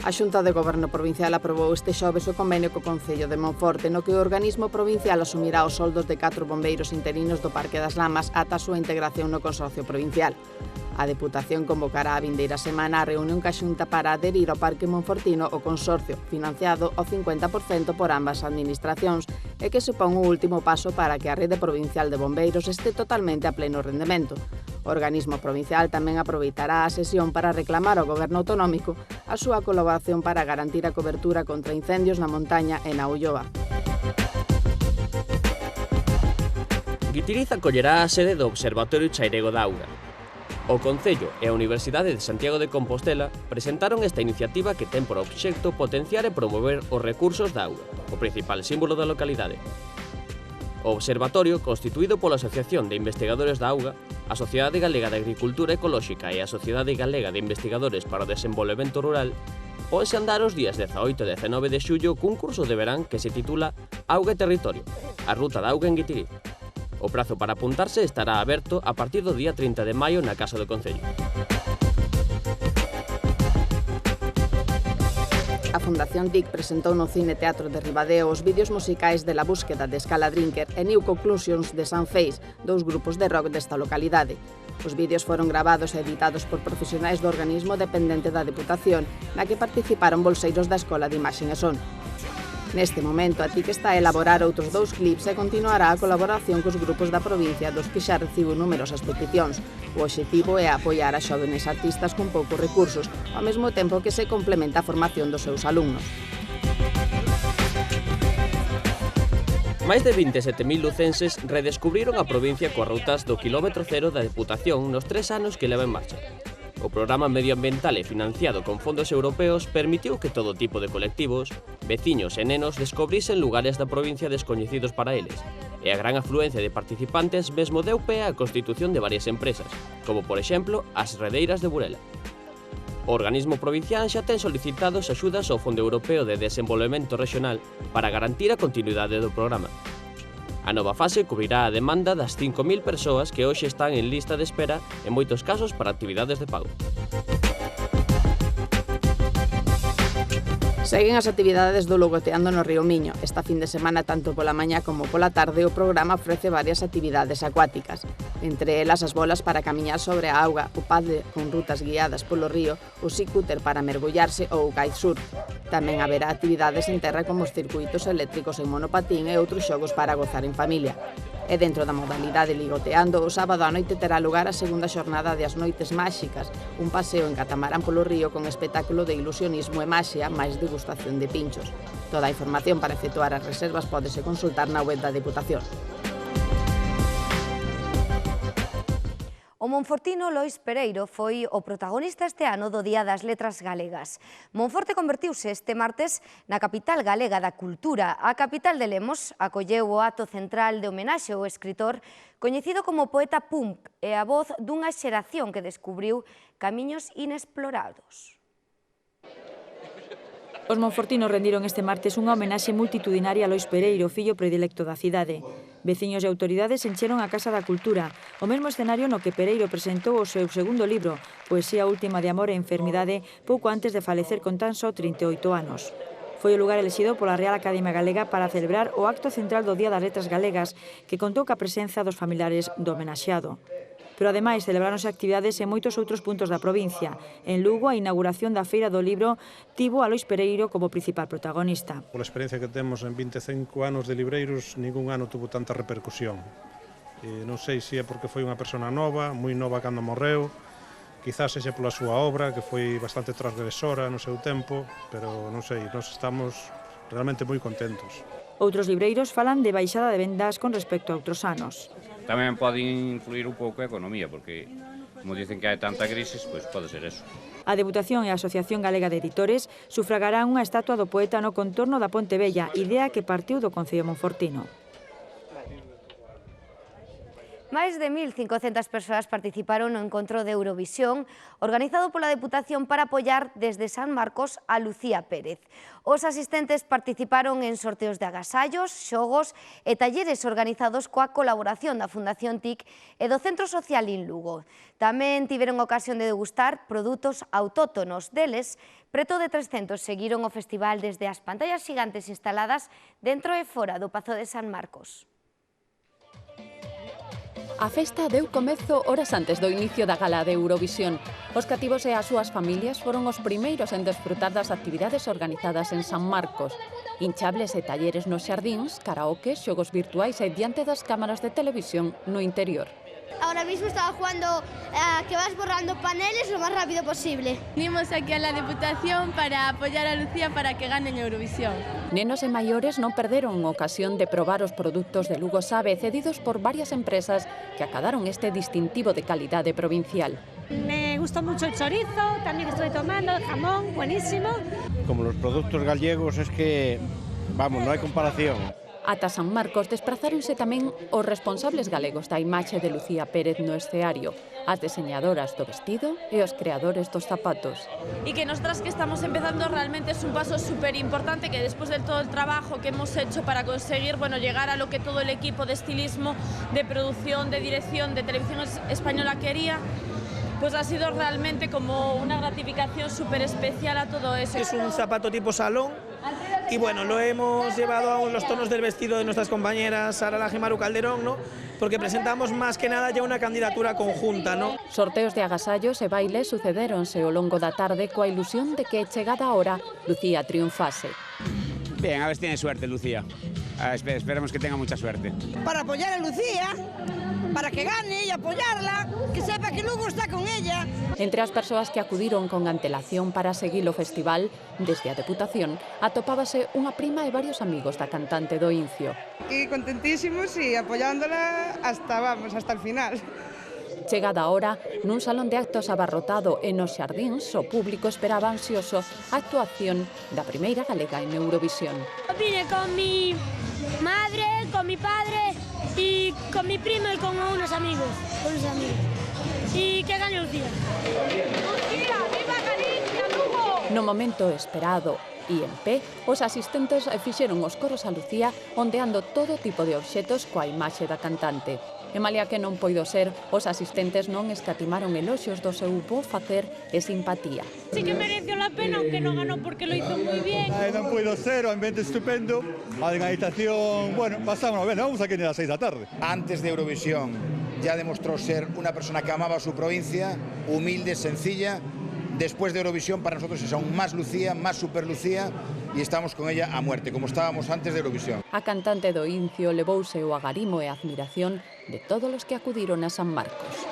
A Xunta de Goberno Provincial aprobou este xoves o convenio co Concello de Monforte, no que o organismo provincial asumirá os soldos de 4 bombeiros interinos do Parque das Lamas ata a súa integración no Consorcio Provincial. A Deputación convocará a vindeira semana a reunión ca Xunta para adherir ao Parque Monfortino o consorcio, financiado ao 50% por ambas administracións, e que supón o último paso para que a rede provincial de bombeiros este totalmente a pleno rendemento. O organismo provincial tamén aproveitará a sesión para reclamar ao Goberno autonómico a súa colaboración para garantir a cobertura contra incendios na montaña e na Ulloa. Guitiriz acollerá a sede do Observatorio Chairego da Auga. O Concello e a Universidade de Santiago de Compostela presentaron esta iniciativa que ten por obxecto potenciar e promover os recursos da auga, o principal símbolo da localidade. O observatorio, constituído pola Asociación de Investigadores da Auga, a Sociedade Galega de Agricultura Ecolóxica e a Sociedade Galega de Investigadores para o Desenvolvemento Rural, ponse a andar os días 18 e 19 de xullo cun curso de verán que se titula Auga e Territorio, a ruta da auga en Guitiriz. O prazo para apuntarse estará aberto a partir do día 30 de maio na Casa do Concello. A Fundación DIC presentou no Cine Teatro de Ribadeo os vídeos musicais de La Búsqueda de Scala Drinker e New Conclusions de Sun Face, dous grupos de rock desta localidade. Os vídeos foron gravados e editados por profesionais do organismo dependente da Deputación, na que participaron bolseiros da Escola de Imaxen e Son. Neste momento, a TIC está a elaborar outros 2 clips e continuará a colaboración cos grupos da provincia dos que xa recibo numerosas peticións. O obxectivo é apoiar a xóvenes artistas con poucos recursos, ao mesmo tempo que se complementa a formación dos seus alumnos. Máis de 27.000 lucenses redescubriron a provincia coas rutas do quilómetro cero da Deputación nos 3 anos que leva en marcha. O programa medioambiental e financiado con fondos europeos permitiu que todo tipo de colectivos, veciños e nenos descubrisen lugares da provincia descoñecidos para eles, e a gran afluencia de participantes mesmo deu pé á constitución de varias empresas, como por exemplo as Redeiras de Burela. O organismo provincial xa ten solicitados axudas ao Fondo Europeo de Desenvolvemento Regional para garantir a continuidade do programa. A nova fase cubrirá a demanda das 5.000 persoas que hoxe están en lista de espera, en moitos casos para actividades de pago. Seguen as actividades do Logoteando no Río Miño. Esta fin de semana, tanto pola mañá como pola tarde, o programa ofrece varias actividades acuáticas. Entre elas, as bolas para camiñar sobre a auga, o paddle con rutas guiadas polo río, o sea-cúter para mergullarse ou o kitesurf. Tamén haberá actividades en terra como os circuitos eléctricos en monopatín e outros xogos para gozar en familia. E dentro da modalidade Ligoteando, o sábado á noite terá lugar a segunda xornada de As Noites Máxicas, un paseo en catamarán polo río con espectáculo de ilusionismo e maxia, máis degustación de pinchos. Toda a información para efectuar as reservas pódese consultar na web da Deputación. O monfortino Lois Pereiro foi o protagonista este ano do Día das Letras Galegas. Monforte convertiuse este martes na capital galega da cultura. A capital de Lemos acolleu o acto central de homenaxe ao escritor coñecido como poeta punk e a voz dunha xeración que descubriu camiños inexplorados. Os monfortinos rendiron este martes unha homenaxe multitudinaria a Lois Pereiro, fillo predilecto da cidade. Veciños e autoridades encheron a Casa da Cultura, o mesmo escenario no que Pereiro presentou o seu segundo libro, Poesía última de amor e enfermidade, pouco antes de falecer con tan só 38 anos. Foi o lugar elexido pola Real Academia Galega para celebrar o acto central do Día das Letras Galegas, que contou ca presenza dos familiares do homenaxeado. Pero ademais celebráronse actividades en moitos outros puntos da provincia. En Lugo, a inauguración da Feira do Libro tivo a Lois Pereiro como principal protagonista. Pola experiencia que temos en 25 anos de libreiros, ningún ano tuvo tanta repercusión. Non sei se é porque foi unha persona nova, moi nova cando morreu, quizás sexa pola súa obra, que foi bastante transgresora no seu tempo, pero non sei, nós estamos realmente moi contentos. Outros libreiros falan de baixada de vendas con respecto a outros anos. Tamén pode influir un pouco a economía, porque, como dicen que hai tanta crisis, pois pode ser eso. A Deputación e a Asociación Galega de Editores sufragarán unha estatua do poeta no contorno da Ponte Vella, idea que partiu do Concello monfortino. Máis de 1.500 persoas participaron no encontro de Eurovisión organizado pola Deputación para apoiar desde San Marcos a Lucía Pérez. Os asistentes participaron en sorteos de agasallos, xogos e talleres organizados coa colaboración da Fundación TIC e do Centro Social In Lugo. Tamén tiveron ocasión de degustar produtos autóctonos. Deles, preto de 300 seguiron o festival desde as pantallas xigantes instaladas dentro e fora do Pazo de San Marcos. A festa deu comezo horas antes do inicio da gala de Eurovisión. Os cativos e as súas familias foron os primeiros en desfrutar das actividades organizadas en San Marcos. Hinchables e talleres nos xardíns, karaoke, xogos virtuais e diante das cámaras de televisión no interior. Ahora mismo estaba jugando a que vas borrando paneles lo más rápido posible. Venimos aquí a la Deputación para apoyar a Lucía para que gane en Eurovisión. Nenos e maiores non perderon ocasión de probar os produtos de Lugo Sabe cedidos por varias empresas que acadaron este distintivo de calidade provincial. Me gustó mucho el chorizo, también estoy tomando el jamón, buenísimo. Como los productos gallegos es que, vamos, no hay comparación. Ata San Marcos desprazáronse tamén os responsables galegos da imaxe de Lucía Pérez no escenario, as deseñadoras do vestido e os creadores dos zapatos. Y que nosotras que estamos empezando realmente es un paso súper importante que después de todo el trabajo que hemos hecho para conseguir llegar a lo que todo el equipo de estilismo, de producción, de dirección, de televisión española quería, pues ha sido realmente como una gratificación súper especial a todo eso. Es un zapato tipo salón y bueno, lo hemos llevado a los tonos del vestido de nuestras compañeras Sara Laje y Maru Calderón, ¿no? Porque presentamos más que nada ya una candidatura conjunta, ¿no? Sorteos de agasallos e bailes sucedéronse ao longo da tarde coa ilusión de que, chegada a hora, Lucía triunfase. Bien, a ver si tiene suerte Lucía. Esperemos que tenga mucha suerte. Para apoyar a Lucía, para que gane y apoyarla, que sepa que Lugo está con ella. Entre as persoas que acudiron con antelación para seguir o festival, desde a Deputación, atopábase unha prima e varios amigos da cantante do Incio. Y contentísimos y apoyándola hasta el final. Chegada a hora, nun salón de actos abarrotado e nos xardíns, o público esperaba ansioso a actuación da primeira galega en Eurovisión. Vine con mi madre, con mi padre y con mi primo y con unos amigos. Y que gane Lucía. ¡Lucía, viva Galicia, Lugo! No momento esperado e en pé, os asistentes fixeron os coros a Lucía ondeando todo tipo de obxetos coa imaxe da cantante. E malia que non poido ser, os asistentes non escatimaron eloxios do seu bo facer e simpatía. Sí que mereció la pena, aunque no ganó porque lo hizo muy bien. Non puido ser, o ambiente estupendo, a organización, bueno, pasamos ben, vamos aquí a las 6 da tarde. Antes de Eurovisión ya demostró ser una persona que amaba su provincia, humilde, sencilla. Después de Eurovisión para nosotros es aún más Lucía, más Super Lucía, y estamos con ella a muerte, como estábamos antes de Eurovisión. A cantante do Incio levouse o agarimo e a admiración de todos os que acudiron a San Marcos.